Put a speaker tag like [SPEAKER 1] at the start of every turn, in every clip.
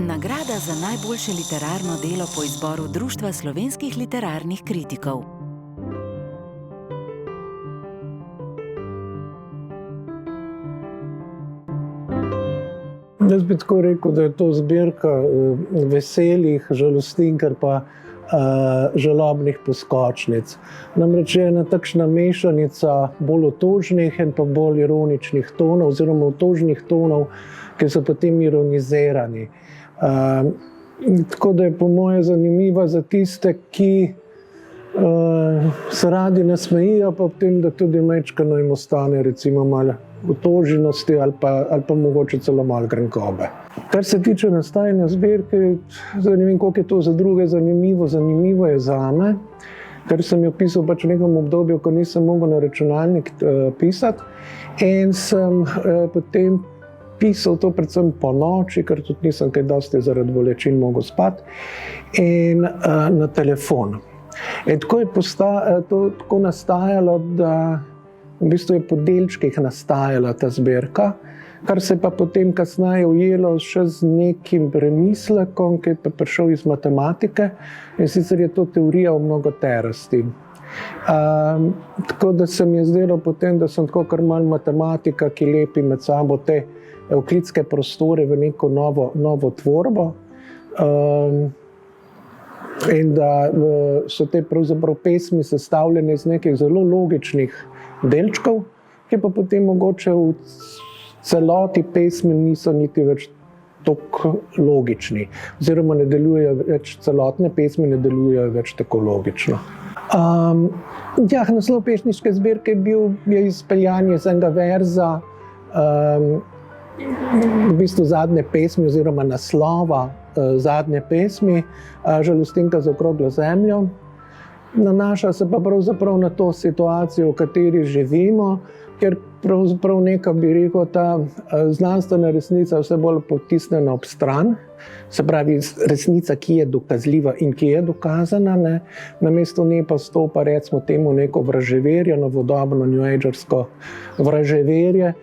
[SPEAKER 1] Nagrada za najboljše literarno delo po izboru Društva slovenskih literarnih kritikov.
[SPEAKER 2] Jaz bi tako rekel, da je to zbirka veselih žalostink ali pa žalobnih poskočnic. Namreč je ena takšna mešanica bolj otožnih in pa bolj ironičnih tonov oziroma otožnih tonov, ki so potem ironizirani. Tako da je po moje zanimiva za tiste, ki se radi nasmejijo, pa potem, da tudi majčkeno jim ostane recimo malo otoženosti ali pa mogoče celo malo grenkobe. Kar se tiče nastajanja zbirke, ne vem, koliko je to za druge zanimivo je zame, ker sem jo pisal pač v nekem obdobju, ko nisem mogel na računalnik pisati, in sem potem pisal to predvsem po noči, ker tudi nisem kaj dosti zaradi bolečin mogel spati, in na telefon. In tako je to tako nastajalo, da v bistvu je po delčkih nastajala ta zbirka, kar se pa potem kasneje ujelo še z nekim premislekom, ki je pa prišel iz matematike, in sicer je to teorija o mnogoterosti. Tako da se mi je zdelo potem, da sem tako kar malo matematika, ki lepi med sabo te evklidske prostore v neko novo tvorbo, in da so te pravzaprav pesmi sestavljene iz nekih zelo logičnih delčkov, ki pa potem mogoče v celoti pesmi niso niti več tako logični, oziroma ne delujejo več, celotne pesmi ne delujejo več tako logično. Naslov pesniške zbirke je izpeljan iz enega verza, v bistvu zadnje pesmi oziroma naslova zadnje pesmi, Žalostinka za okroglo zemljo. Nanaša se pa pravzaprav na to situacijo, v kateri živimo, ker pravzaprav neka, bi rekel, ta znanstvena resnica vse bolj potisnjena ob stran, se pravi resnica, ki je dokazljiva in ki je dokazana, namesto nje pa stopa recimo temu neko vraževerje, novodobno newagерsko vraževerje.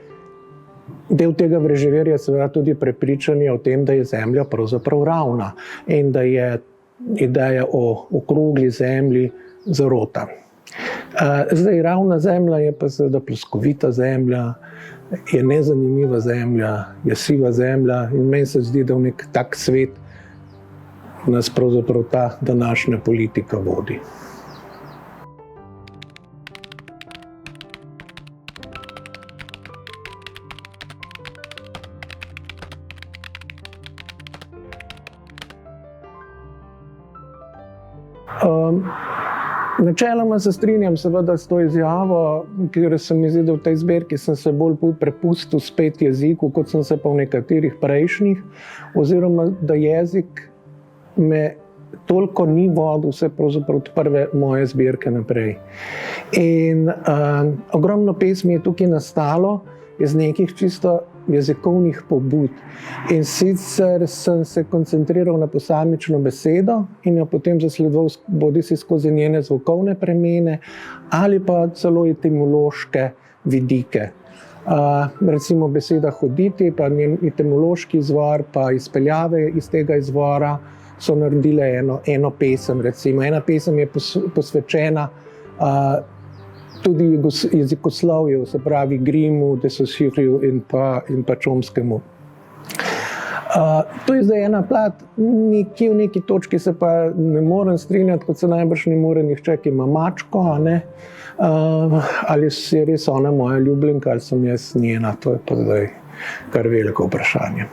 [SPEAKER 2] Del tega vraževerja je seveda tudi prepričanje o tem, da je Zemlja pravzaprav ravna in da je ideja o okrogli zemlji zarota. Zdaj, ravna zemlja je pa seveda ploskovita zemlja, je nezanimiva zemlja, je siva zemlja, in meni se zdi, da v nek tak svet nas pravzaprav ta današnja politika vodi. Načeloma se strinjam seveda s to izjavo, ker se mi zdi, da v tej zbirki sem se bolj prepustil spet jeziku, kot sem se pa v nekaterih prejšnjih, oziroma da jezik me toliko ni vodil vse pravzaprav od prve moje zbirke naprej. In ogromno pesmi je tukaj nastalo iz nekih čisto jezikovnih pobud. In sicer sem se koncentriral na posamično besedo in jo potem zasledoval bodisi skozi njene zvokovne premene ali pa celo etimološke vidike. Recimo beseda hoditi, pa njen etimološki izvor, pa izpeljave iz tega izvora so naredile eno pesem. Recimo, ena pesem je posvečena tudi jezikoslovju, se pravi Grimmu, de Saussurju in pa Chomskymu. To je zdaj ena plat, nekje v neki točki se pa ne morem strinjati, kot se najbrž ne more nihče, ki ima mačko, ali je res ona moja ljubljenka, ali sem jaz njena, to je pa zdaj kar veliko vprašanje.